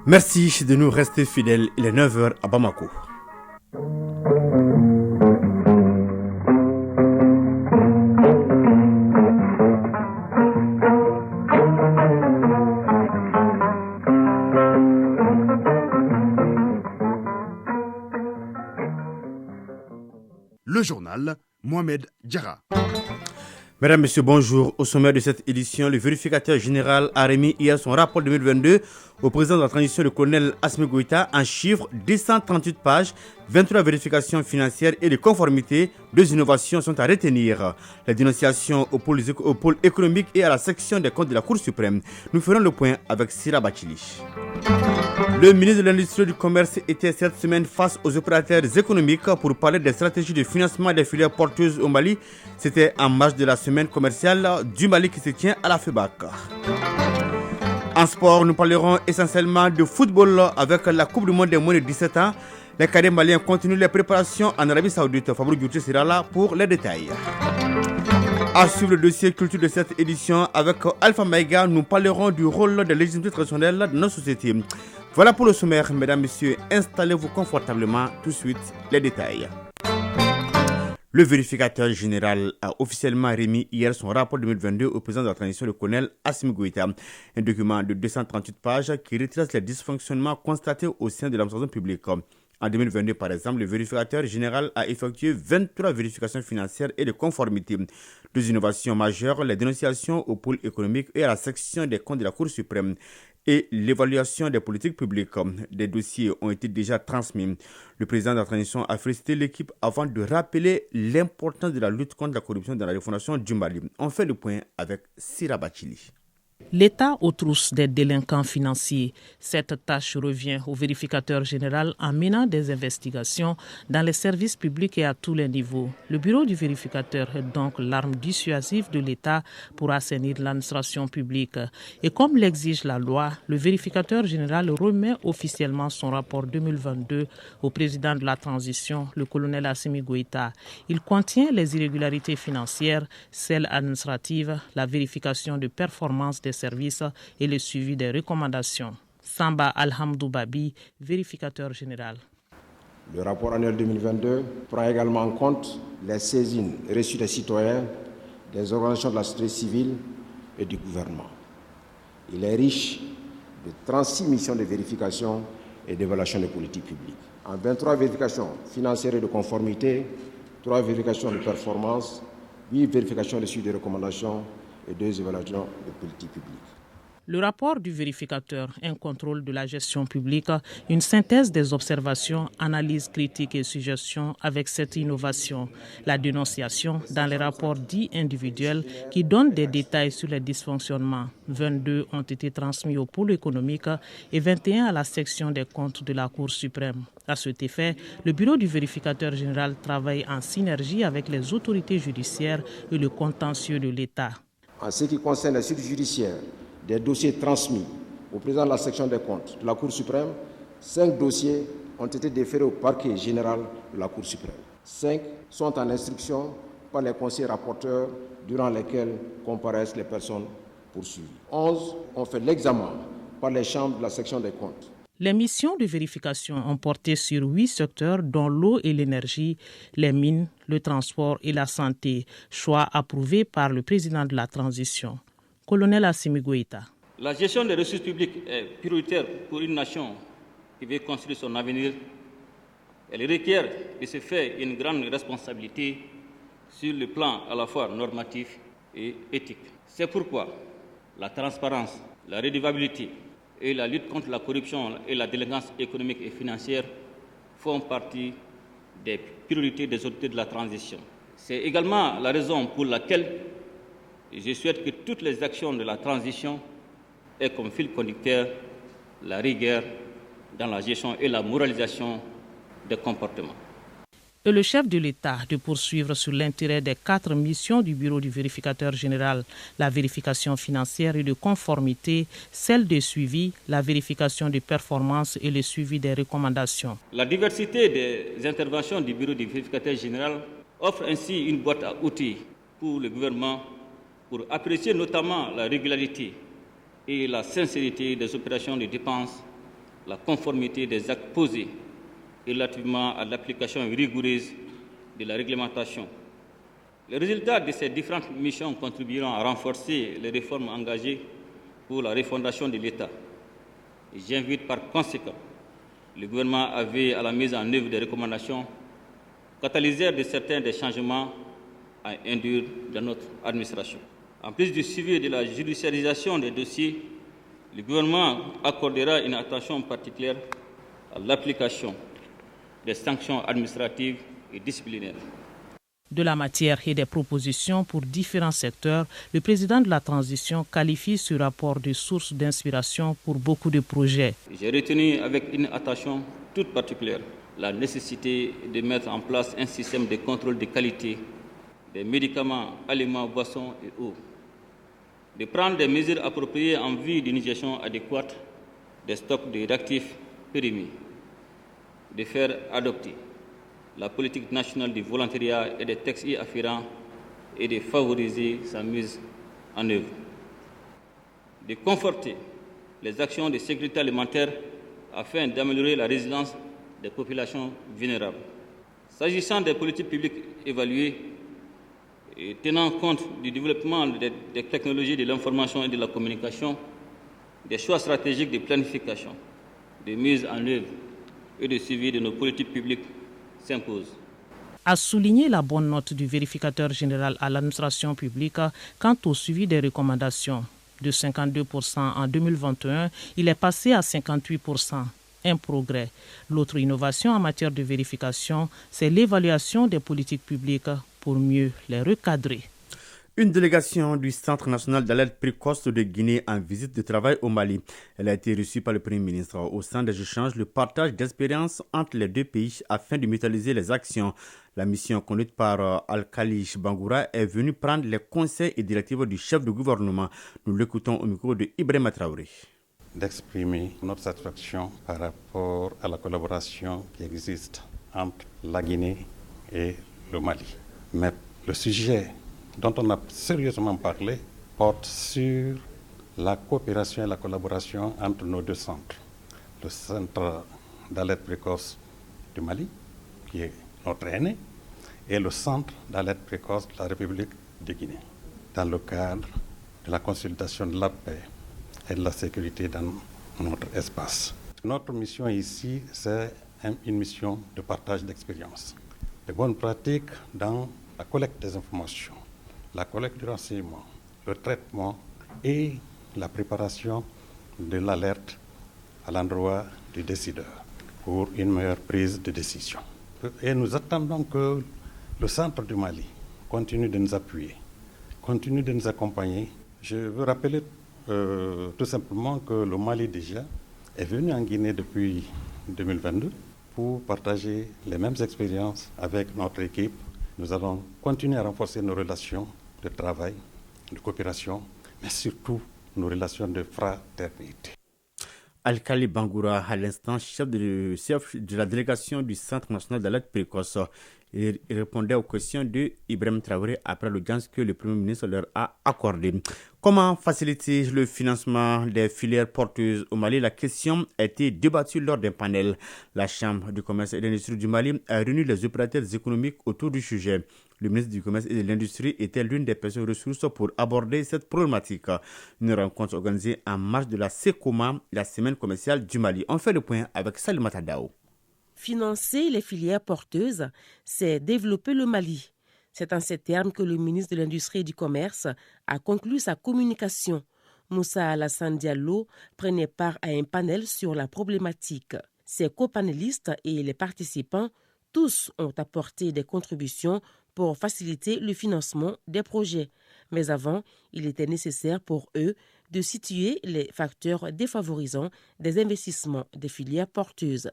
Merci de nous rester fidèles. Il est 9h à Bamako. Le journal Mohamed Diarra. Mesdames, Messieurs, bonjour. Au sommaire de cette édition, le vérificateur général a remis hier son rapport 2022 au président de la transition, le colonel Assimi Goïta, en chiffres 238 pages, 23 vérifications financières et de conformité. 2 innovations sont à retenir. La dénonciation au pôle économique et à la section des comptes de la Cour suprême. Nous ferons le point avec Sira Bachili. Le ministre de l'Industrie et du Commerce était cette semaine face aux opérateurs économiques pour parler des stratégies de financement des filières porteuses au Mali. C'était en marge de la semaine commerciale du Mali qui se tient à la FEBAC. En sport, nous parlerons essentiellement de football avec la Coupe du Monde des moins de 17 ans. Les cadets maliens continuent les préparations en Arabie Saoudite. Fabrou Gouti sera là pour les détails. À suivre le dossier culture de cette édition avec Alpha Maïga, nous parlerons du rôle de légitimité traditionnelle de nos sociétés. Voilà pour le sommaire, mesdames, messieurs, installez-vous confortablement, tout de suite les détails. Le vérificateur général a officiellement remis hier son rapport 2022 au président de la transition, le colonel Assimi Goïta. Un document de 238 pages qui retrace les dysfonctionnements constatés au sein de l'administration publique. En 2022, par exemple, le vérificateur général a effectué 23 vérifications financières et de conformité. 2 innovations majeures, les dénonciations au pôle économique et à la section des comptes de la Cour suprême et l'évaluation des politiques publiques. Des dossiers ont été déjà transmis. Le président de la transition a félicité l'équipe avant de rappeler l'importance de la lutte contre la corruption dans la refondation du Mali. On fait le point avec Sira Bachili. L'État aux trousses des délinquants financiers. Cette tâche revient au vérificateur général en menant des investigations dans les services publics et à tous les niveaux. Le bureau du vérificateur est donc l'arme dissuasive de l'État pour assainir l'administration publique. Et comme l'exige la loi, le vérificateur général remet officiellement son rapport 2022 au président de la transition, le colonel Assimi Goïta. Il contient les irrégularités financières, celles administratives, la vérification de performance des services et le suivi des recommandations. Samba Alhamdou Babi, vérificateur général. Le rapport annuel 2022 prend également en compte les saisines reçues des citoyens, des organisations de la société civile et du gouvernement. Il est riche de 36 missions de vérification et d'évaluation des politiques publiques. En 23 vérifications financières et de conformité, 3 vérifications de performance, 8 vérifications de suivi des recommandations et 2 évaluations de politique publique. Le rapport du vérificateur, un contrôle de la gestion publique, une synthèse des observations, analyses critiques et suggestions avec cette innovation. La dénonciation dans les rapports dits individuels qui donnent des détails sur les dysfonctionnements. 22 ont été transmis au pôle économique et 21 à la section des comptes de la Cour suprême. À cet effet, le bureau du vérificateur général travaille en synergie avec les autorités judiciaires et le contentieux de l'État. En ce qui concerne les suites judiciaires, des dossiers transmis au président de la section des comptes de la Cour suprême, 5 dossiers ont été déférés au parquet général de la Cour suprême. 5 sont en instruction par les conseillers rapporteurs durant lesquels comparaissent les personnes poursuivies. 11 ont fait l'examen par les chambres de la section des comptes. Les missions de vérification ont porté sur 8 secteurs dont l'eau et l'énergie, les mines, le transport et la santé, choix approuvé par le président de la transition. Colonel Assimi Goïta. La gestion des ressources publiques est prioritaire pour une nation qui veut construire son avenir. Elle requiert de se faire une grande responsabilité sur le plan à la fois normatif et éthique. C'est pourquoi la transparence, la redevabilité et la lutte contre la corruption et la délinquance économique et financière font partie des priorités des autorités de la transition. C'est également la raison pour laquelle je souhaite que toutes les actions de la transition aient comme fil conducteur la rigueur dans la gestion et la moralisation des comportements. Et le chef de l'État de poursuivre sur l'intérêt des 4 missions du bureau du vérificateur général, la vérification financière et de conformité, celle de suivi, la vérification de performance et le suivi des recommandations. La diversité des interventions du bureau du vérificateur général offre ainsi une boîte à outils pour le gouvernement pour apprécier notamment la régularité et la sincérité des opérations de dépenses la conformité des actes posés relativement à l'application rigoureuse de la réglementation. Les résultats de ces différentes missions contribueront à renforcer les réformes engagées pour la refondation de l'État. J'invite par conséquent le gouvernement à veiller à la mise en œuvre des recommandations catalyseurs de certains des changements à induire dans notre administration. En plus du suivi de la judiciarisation des dossiers, le gouvernement accordera une attention particulière à l'application des sanctions administratives et disciplinaires. De la matière et des propositions pour différents secteurs, le président de la transition qualifie ce rapport de source d'inspiration pour beaucoup de projets. J'ai retenu avec une attention toute particulière la nécessité de mettre en place un système de contrôle de qualité des médicaments, aliments, boissons et eau, de prendre des mesures appropriées en vue d'une gestion adéquate des stocks de réactifs périmés, de faire adopter la politique nationale du volontariat et des textes y afférents et de favoriser sa mise en œuvre, de conforter les actions de sécurité alimentaire afin d'améliorer la résilience des populations vulnérables. S'agissant des politiques publiques évaluées et tenant compte du développement des technologies de l'information et de la communication, des choix stratégiques de planification, de mise en œuvre et de suivi de nos politiques publiques s'impose. A souligné la bonne note du vérificateur général à l'administration publique quant au suivi des recommandations. De 52% en 2021, il est passé à 58%. Un progrès. L'autre innovation en matière de vérification, c'est l'évaluation des politiques publiques pour mieux les recadrer. Une délégation du Centre national d'alerte précoce de Guinée en visite de travail au Mali. Elle a été reçue par le Premier ministre. Au sein des échanges, le partage d'expériences entre les deux pays afin de mutualiser les actions. La mission conduite par Al-Khali Bangoura est venue prendre les conseils et directives du chef de gouvernement. Nous l'écoutons au micro de Ibrahima Traoré. D'exprimer notre satisfaction par rapport à la collaboration qui existe entre la Guinée et le Mali. Mais le sujet dont on a sérieusement parlé porte sur la coopération et la collaboration entre nos deux centres. Le centre d'alerte précoce du Mali, qui est notre aîné, et le centre d'alerte précoce de la République de Guinée, dans le cadre de la consolidation de la paix et de la sécurité dans notre espace. Notre mission ici, c'est une mission de partage d'expériences, de bonnes pratiques dans la collecte des informations, la collecte du renseignement, le traitement et la préparation de l'alerte à l'endroit du décideur pour une meilleure prise de décision. Et nous attendons que le centre du Mali continue de nous appuyer, continue de nous accompagner. Je veux rappeler tout simplement que le Mali déjà est venu en Guinée depuis 2022 pour partager les mêmes expériences avec notre équipe. Nous allons continuer à renforcer nos relations de travail, de coopération, mais surtout nos relations de fraternité. Al-Khali Bangoura, à l'instant, chef de la délégation du Centre national d'alerte précoce, il répondait aux questions de Ibrahim Traoré après l'audience que le Premier ministre leur a accordée. Comment faciliter le financement des filières porteuses au Mali? La question a été débattue lors d'un panel. La Chambre du commerce et de l'industrie du Mali a réuni les opérateurs économiques autour du sujet. Le ministre du commerce et de l'industrie était l'une des personnes ressources pour aborder cette problématique. Une rencontre organisée en marge de la SECOMA, la semaine commerciale du Mali. On fait le point avec Salimata Dao. Financer les filières porteuses, c'est développer le Mali. C'est en ces termes que le ministre de l'Industrie et du Commerce a conclu sa communication. Moussa Alassane Diallo prenait part à un panel sur la problématique. Ses copanélistes et les participants, tous ont apporté des contributions pour faciliter le financement des projets. Mais avant, il était nécessaire pour eux de situer les facteurs défavorisants des investissements des filières porteuses.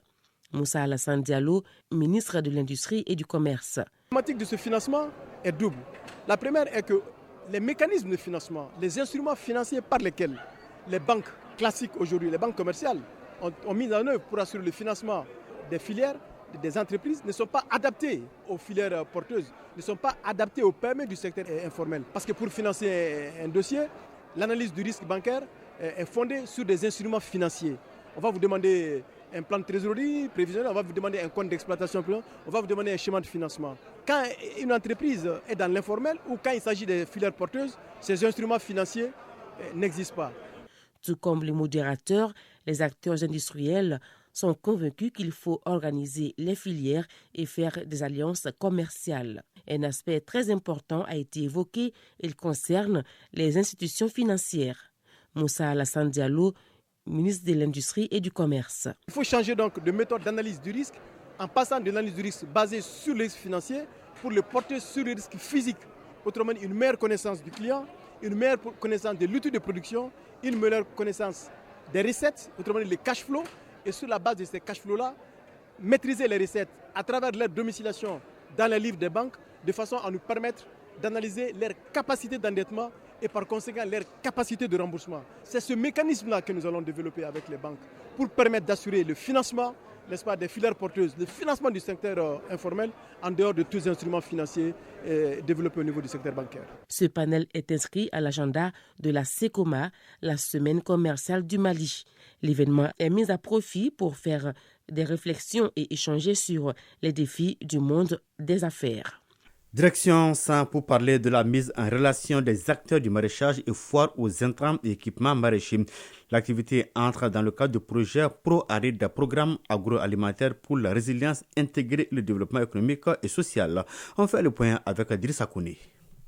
Moussa Alassane Diallo, ministre de l'Industrie et du Commerce. La thématique de ce financement est double. La première est que les mécanismes de financement, les instruments financiers par lesquels les banques classiques aujourd'hui, les banques commerciales, ont mis en œuvre pour assurer le financement des filières, des entreprises, ne sont pas adaptés aux filières porteuses, ne sont pas adaptés aux PME du secteur informel. Parce que pour financer un dossier, l'analyse du risque bancaire est fondée sur des instruments financiers. on va vous demander un plan de trésorerie prévisionnel, on va vous demander un compte d'exploitation, on va vous demander un schéma de financement. Quand une entreprise est dans l'informel ou quand il s'agit des filières porteuses, ces instruments financiers n'existent pas. Tout comme les modérateurs, les acteurs industriels sont convaincus qu'il faut organiser les filières et faire des alliances commerciales. Un aspect très important a été évoqué, il concerne les institutions financières. Moussa Alassane Diallo, ministre de l'Industrie et du Commerce. Il faut changer donc de méthode d'analyse du risque en passant de l'analyse du risque basée sur les risques financiers pour le porter sur les risques physiques. Autrement dit, une meilleure connaissance du client, une meilleure connaissance de l'outil de production, une meilleure connaissance des recettes, autrement dit les cash flows. Et sur la base de ces cash flows-là, maîtriser les recettes à travers leur domiciliation dans les livres des banques de façon à nous permettre d'analyser leur capacité d'endettement et par conséquent leur capacité de remboursement. C'est ce mécanisme-là que nous allons développer avec les banques pour permettre d'assurer le financement, n'est-ce pas, des filières porteuses, le financement du secteur informel en dehors de tous les instruments financiers développés au niveau du secteur bancaire. Ce panel est inscrit à l'agenda de la SECOMA, la semaine commerciale du Mali. L'événement est mis à profit pour faire des réflexions et échanger sur les défis du monde des affaires. Direction San pour parler de la mise en relation des acteurs du maraîchage et foire aux intrants et équipements maraîchers. L'activité entre dans le cadre du projet ProAride, programme agroalimentaire pour la résilience intégrée et le développement économique et social. On fait le point avec Idrissa Kouné.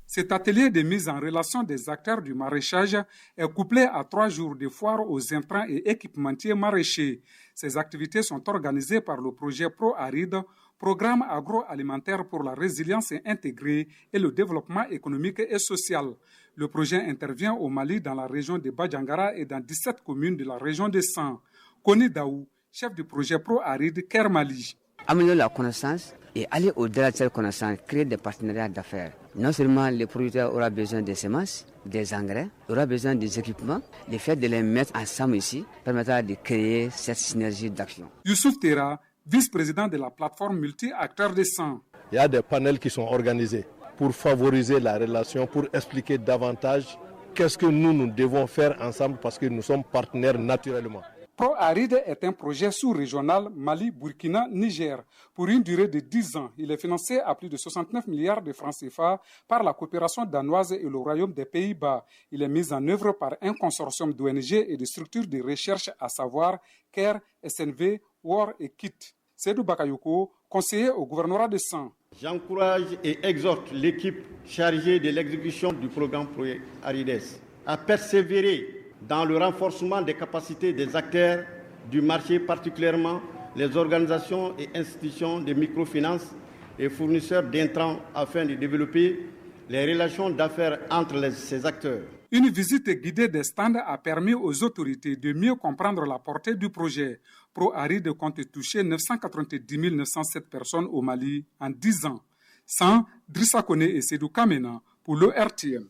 Cet atelier de mise en relation des acteurs du maraîchage est couplé à 3 jours de foire aux intrants et équipementiers maraîchers. Ces activités sont organisées par le projet ProAride, programme agroalimentaire pour la résilience intégrée et le développement économique et social. Le projet intervient au Mali dans la région de Badjangara et dans 17 communes de la région de San. Koni Daou, chef du projet ProAride Caire Mali. Améliorer la connaissance et aller au-delà de cette connaissance, créer des partenariats d'affaires. Non seulement le producteur aura besoin des semences, des engrais, aura besoin des équipements, le fait de les mettre ensemble ici permettra de créer cette synergie d'action. Youssouf Tera, vice-président de la plateforme multi-acteurs de sang. Il y a des panels qui sont organisés pour favoriser la relation, pour expliquer davantage qu'est-ce que nous devons faire ensemble parce que nous sommes partenaires naturellement. ProAride est un projet sous-régional Mali-Burkina-Niger. Pour une durée de 10 ans, il est financé à plus de 69 milliards de francs CFA par la coopération danoise et le Royaume des Pays-Bas. Il est mis en œuvre par un consortium d'ONG et de structures de recherche, à savoir CARE, SNV, WAR et KIT. Seydou Bakayoko, conseiller au gouvernorat de San. J'encourage et exhorte l'équipe chargée de l'exécution du programme ProArides à persévérer dans le renforcement des capacités des acteurs du marché, particulièrement les organisations et institutions de microfinance et fournisseurs d'intrants afin de développer les relations d'affaires entre ces acteurs. Une visite guidée des stands a permis aux autorités de mieux comprendre la portée du projet. ProAride compte toucher 990 907 personnes au Mali en 10 ans. Sans Drissa Kone et Seydou Kamena pour le RTM.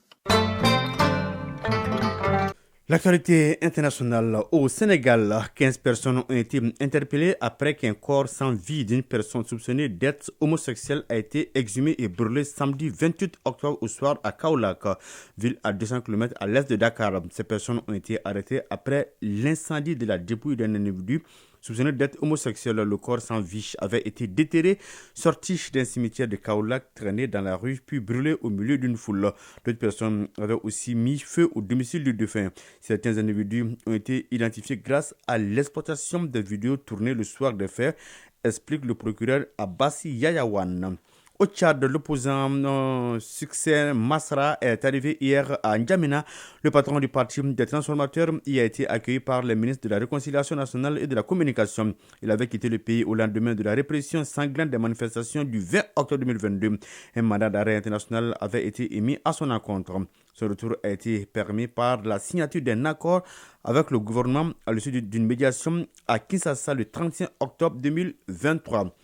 L'actualité internationale au Sénégal, 15 personnes ont été interpellées après qu'un corps sans vie d'une personne soupçonnée d'être homosexuelle a été exhumé et brûlé samedi 28 octobre au soir à Kaolack, ville à 200 km à l'est de Dakar. Ces personnes ont été arrêtées après l'incendie de la dépouille d'un individu soupçonné d'être homosexuel. Le corps sans vie avait été déterré, sorti d'un cimetière de Kaolack, traîné dans la rue, puis brûlé au milieu d'une foule. D'autres personnes avaient aussi mis feu au domicile du défunt. Certains individus ont été identifiés grâce à l'exploitation des vidéos tournées le soir des faits, explique le procureur Abbassi Yayawan. Au Tchad, l'opposant Succès Masra est arrivé hier à N'Djamena. Le patron du parti des transformateurs y a été accueilli par le ministre de la Réconciliation nationale et de la Communication. Il avait quitté le pays au lendemain de la répression sanglante des manifestations du 20 octobre 2022. Un mandat d'arrêt international avait été émis à son encontre. Ce retour a été permis par la signature d'un accord avec le gouvernement à l'issue d'une médiation à Kinshasa le 31 octobre 2023.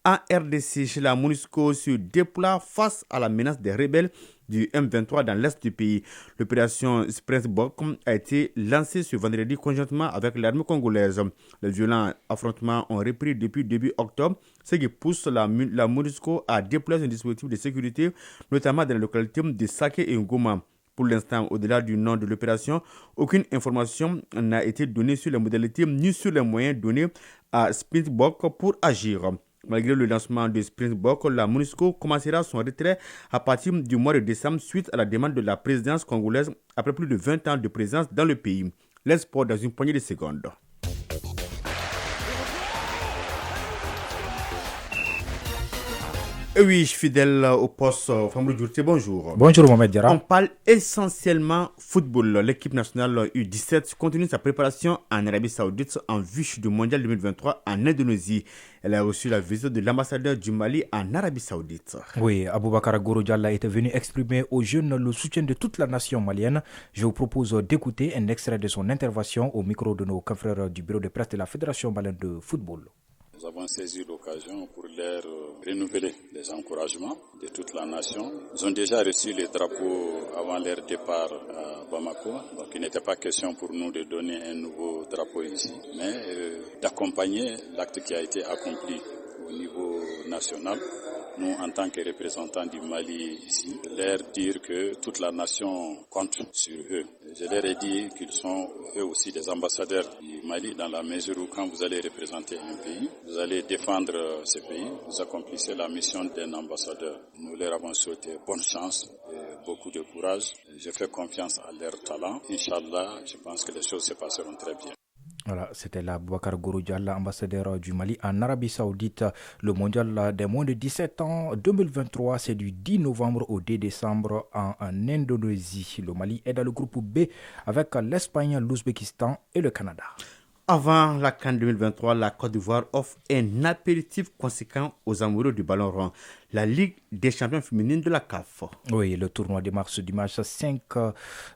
En RDC, la MONUSCO se déploie face à la menace des rebelles du M23 dans l'est du pays. L'opération Springbok a été lancée ce vendredi conjointement avec l'armée congolaise. Les violents affrontements ont repris depuis début octobre, ce qui pousse la MONUSCO à déployer un dispositif de sécurité, notamment dans les localités de Saké et Ngoma. Pour l'instant, au-delà du nom de l'opération, aucune information n'a été donnée sur les modalités ni sur les moyens donnés à Springbok pour agir. Malgré le lancement de Springbok, la MONUSCO commencera son retrait à partir du mois de décembre suite à la demande de la présidence congolaise après plus de 20 ans de présence dans le pays. Les sports dans une poignée de secondes. Et oui, fidèle au poste, Famou Djourté, bonjour. Bonjour Mohamed Diarra. On parle essentiellement football. L'équipe nationale U17 continue sa préparation en Arabie Saoudite en vue du Mondial 2023 en Indonésie. Elle a reçu la visite de l'ambassadeur du Mali en Arabie Saoudite. Oui, Aboubakar Goro Diallo était venu exprimer aux jeunes le soutien de toute la nation malienne. Je vous propose d'écouter un extrait de son intervention au micro de nos confrères du bureau de presse de la Fédération malienne de football. Nous avons saisi l'occasion pour leur renouveler les encouragements de toute la nation. Ils ont déjà reçu les drapeaux avant leur départ à Bamako. Donc il n'était pas question pour nous de donner un nouveau drapeau ici, mais d'accompagner l'acte qui a été accompli au niveau national. Nous, en tant que représentants du Mali ici, leur dire que toute la nation compte sur eux. Je leur ai dit qu'ils sont eux aussi des ambassadeurs du Mali dans la mesure où quand vous allez représenter un pays, vous allez défendre ce pays, vous accomplissez la mission d'un ambassadeur. Nous leur avons souhaité bonne chance et beaucoup de courage. Je fais confiance à leur talent. Inch'Allah, je pense que les choses se passeront très bien. Voilà, c'était là Boubacar Goro Diallo, ambassadeur du Mali en Arabie Saoudite. Le mondial des moins de 17 ans 2023, c'est du 10 novembre au 2 décembre en Indonésie. Le Mali est dans le groupe B avec l'Espagne, l'Ouzbékistan et le Canada. Avant la CAN 2023, la Côte d'Ivoire offre un apéritif conséquent aux amoureux du ballon rond. La Ligue des champions féminines de la CAF. Oui, le tournoi démarre ce dimanche 5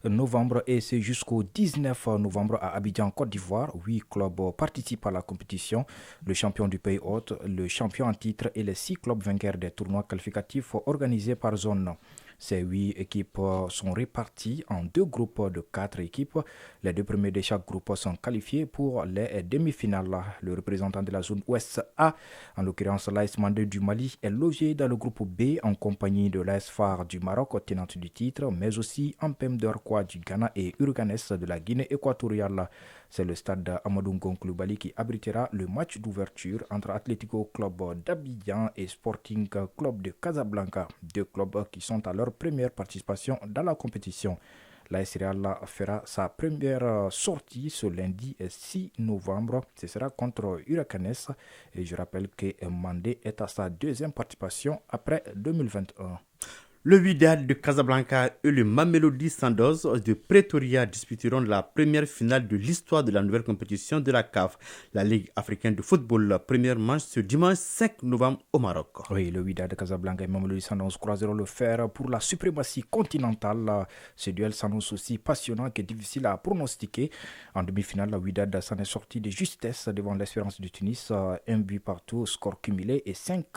novembre et c'est jusqu'au 19 novembre à Abidjan, Côte d'Ivoire. 8 clubs participent à la compétition. Le champion du pays hôte, le champion en titre et les 6 clubs vainqueurs des tournois qualificatifs organisés par zone. Ces 8 équipes sont réparties en 2 groupes de 4 équipes. Les 2 premiers de chaque groupe sont qualifiés pour les demi-finales. Le représentant de la zone Ouest A, en l'occurrence l'AS Mandé du Mali, est logé dans le groupe B en compagnie de l'AS Phare du Maroc, tenante du titre, mais aussi Ampem de Arquois du Ghana et Urganes de la Guinée équatoriale. C'est le stade Amadou Ngon Coulibaly qui abritera le match d'ouverture entre Atlético Club d'Abidjan et Sporting Club de Casablanca, 2 clubs qui sont à leur première participation dans la compétition. L'AS Real fera sa première sortie ce lundi 6 novembre. Ce sera contre Huracanes. Et je rappelle que Mandé est à sa 2e participation après 2021. Le Wydad de Casablanca et le Mamelodi Sundowns de Pretoria disputeront la première finale de l'histoire de la nouvelle compétition de la CAF, la Ligue africaine de football. La première manche ce dimanche 5 novembre au Maroc. Oui, le Wydad de Casablanca et Mamelodi Sundowns croiseront le fer pour la suprématie continentale. Ce duel s'annonce aussi passionnant que difficile à pronostiquer. En demi-finale, le Wydad s'en est sorti de justesse devant l'Espérance de Tunis. 1 but partout, score cumulé et 5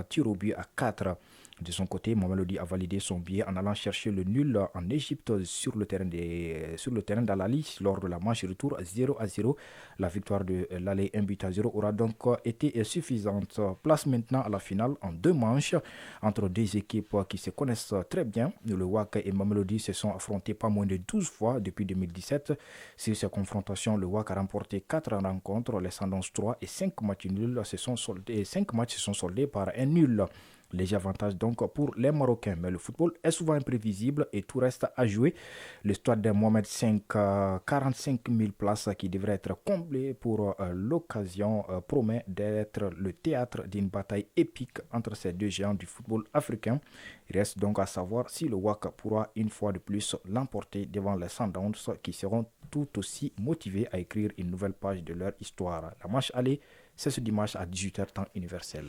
tirs au but à 4. De son côté, Mamelodi a validé son billet en allant chercher le nul en Égypte sur le terrain d'Al-Ali lors de la manche retour 0-0. La victoire de l'Ali 1-0 aura donc été suffisante. Place maintenant à la finale en 2 manches entre 2 équipes qui se connaissent très bien. Le WAC et Mamelodi se sont affrontés pas moins de 12 fois depuis 2017. Sur ces confrontations, le WAC a remporté 4 rencontres, les Sundowns 3 et 5 matchs nuls se sont soldés par un nul. Léger avantage donc pour les Marocains, mais le football est souvent imprévisible et tout reste à jouer. Le stade de Mohamed V, 45 000 places qui devraient être comblées pour l'occasion, promet d'être le théâtre d'une bataille épique entre ces 2 géants du football africain. Il reste donc à savoir si le WAC pourra une fois de plus l'emporter devant les Sundowns qui seront tout aussi motivés à écrire une nouvelle page de leur histoire. La manche aller, c'est ce dimanche à 18h temps universel.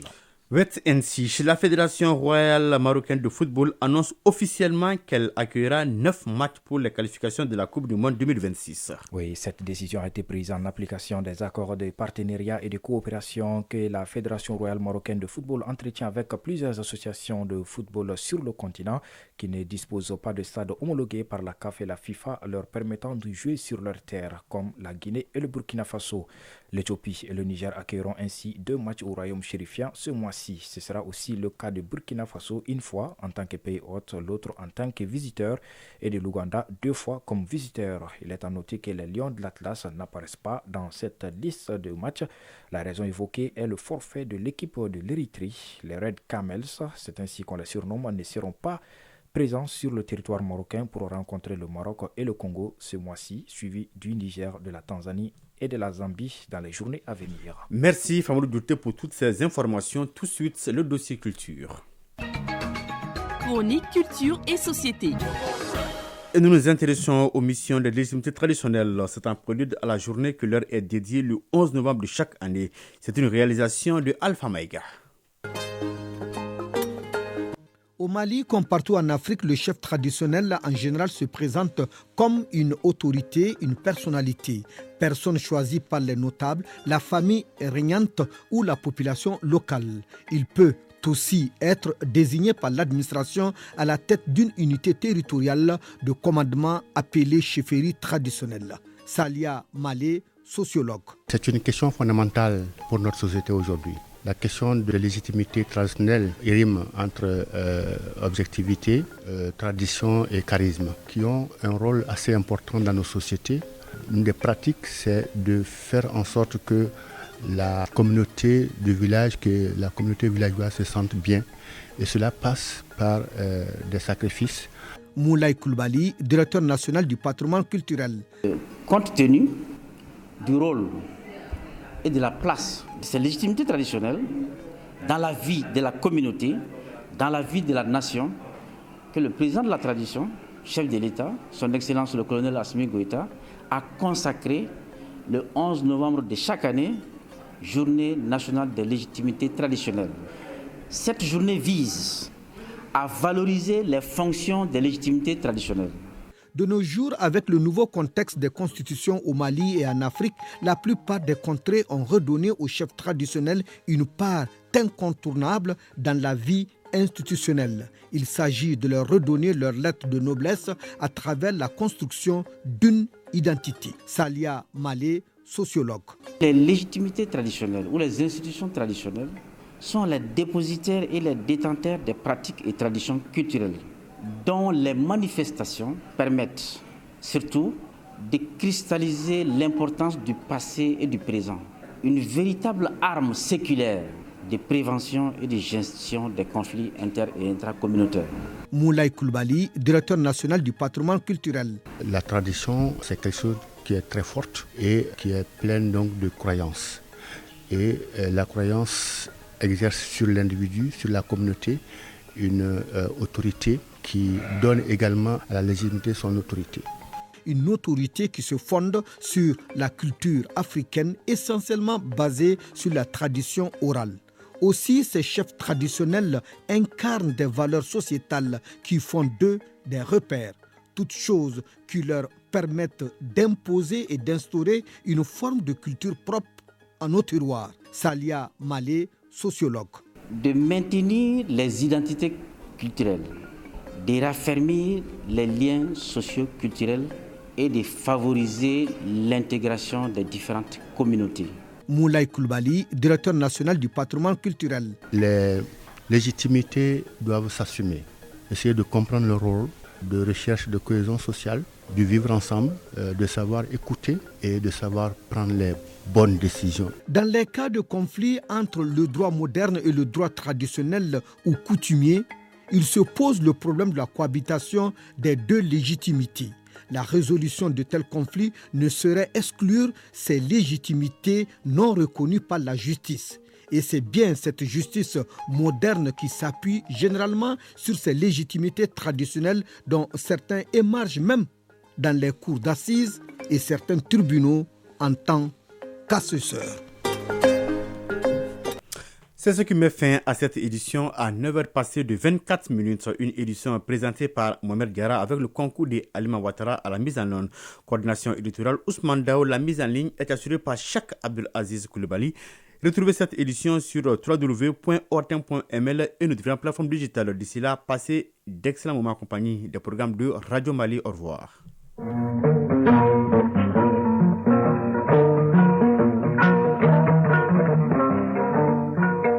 Ainsi, la Fédération royale marocaine de football annonce officiellement qu'elle accueillera 9 matchs pour les qualifications de la Coupe du Monde 2026. Oui, cette décision a été prise en application des accords de partenariat et de coopération que la Fédération royale marocaine de football entretient avec plusieurs associations de football sur le continent qui ne disposent pas de stade homologué par la CAF et la FIFA leur permettant de jouer sur leur terre, comme la Guinée et le Burkina Faso. L'Éthiopie et le Niger accueilleront ainsi 2 matchs au royaume chérifien ce mois-ci. Ce sera aussi le cas de Burkina Faso une fois en tant que pays hôte, l'autre en tant que visiteur, et de l'Ouganda 2 fois comme visiteur. Il est à noter que les Lions de l'Atlas n'apparaissent pas dans cette liste de matchs. La raison évoquée est le forfait de l'équipe de l'Érythrée. Les Red Camels, c'est ainsi qu'on les surnomme, ne seront pas présents sur le territoire marocain pour rencontrer le Maroc et le Congo ce mois-ci, suivi du Niger, de la Tanzanie et de la Zambie dans les journées à venir. Merci Famoulou Douté pour toutes ces informations. Tout de suite, c'est le dossier culture. Chronique culture et société. Et nous nous intéressons aux missions de légitimité traditionnelle. C'est un prélude à la journée que leur est dédiée le 11 novembre de chaque année. C'est une réalisation de Alpha Maïga. Au Mali, comme partout en Afrique, le chef traditionnel en général se présente comme une autorité, une personnalité. Personne choisie par les notables, la famille régnante ou la population locale. Il peut aussi être désigné par l'administration à la tête d'une unité territoriale de commandement appelée chefferie traditionnelle. Salia Malé, sociologue. C'est une question fondamentale pour notre société aujourd'hui. La question de la légitimité traditionnelle rime entre objectivité, tradition et charisme, qui ont un rôle assez important dans nos sociétés. Une des pratiques, c'est de faire en sorte que la communauté de village, que la communauté villageoise se sente bien. Et cela passe par des sacrifices. Moulay Koulibaly, directeur national du patrimoine culturel. Compte tenu du rôle et de la place de ces légitimités traditionnelles dans la vie de la communauté, dans la vie de la nation, que le président de la tradition, chef de l'État, son Excellence le colonel Assimi Goïta, a consacré le 11 novembre de chaque année, journée nationale de légitimité traditionnelle. Cette journée vise à valoriser les fonctions de légitimité traditionnelle. De nos jours, avec le nouveau contexte des constitutions au Mali et en Afrique, la plupart des contrées ont redonné aux chefs traditionnels une part incontournable dans la vie institutionnelle. Il s'agit de leur redonner leur lettre de noblesse à travers la construction d'une identité. Salia Malé, sociologue. Les légitimités traditionnelles ou les institutions traditionnelles sont les dépositaires et les détenteurs des pratiques et traditions culturelles, dont les manifestations permettent surtout de cristalliser l'importance du passé et du présent. Une véritable arme séculaire de prévention et de gestion des conflits inter- et intracommunautaires. Moulay Koulibaly, directeur national du patrimoine culturel. La tradition, c'est quelque chose qui est très forte et qui est pleine donc de croyances. Et la croyance exerce sur l'individu, sur la communauté, une autorité qui donne également à la légitimité son autorité. Une autorité qui se fonde sur la culture africaine, essentiellement basée sur la tradition orale. Aussi, ces chefs traditionnels incarnent des valeurs sociétales qui font d'eux des repères, toutes choses qui leur permettent d'imposer et d'instaurer une forme de culture propre à nos terroirs. Salia Malé, sociologue. De maintenir les identités culturelles, de raffermir les liens socio-culturels et de favoriser l'intégration des différentes communautés. Moulay Koulibaly, directeur national du patrimoine culturel. Les légitimités doivent s'assumer, essayer de comprendre le rôle de recherche de cohésion sociale, de vivre ensemble, de savoir écouter et de savoir prendre les bonnes décisions. Dans les cas de conflit entre le droit moderne et le droit traditionnel ou coutumier, il se pose le problème de la cohabitation des deux légitimités. La résolution de tels conflits ne saurait exclure ces légitimités non reconnues par la justice. Et c'est bien cette justice moderne qui s'appuie généralement sur ces légitimités traditionnelles dont certains émargent même dans les cours d'assises et certains tribunaux en tant qu'assesseurs. C'est ce qui met fin à cette édition à 9h passées de 24 minutes. Une édition présentée par Mohamed Gara avec le concours d'Alima Ouattara à la mise en onde. Coordination éditoriale Ousmane Dao. La mise en ligne est assurée par Cheikh Abdelaziz Koulibaly. Retrouvez cette édition sur www.ortem.ml et nos différentes plateformes digitales. D'ici là, passez d'excellents moments en compagnie des programmes de Radio Mali. Au revoir.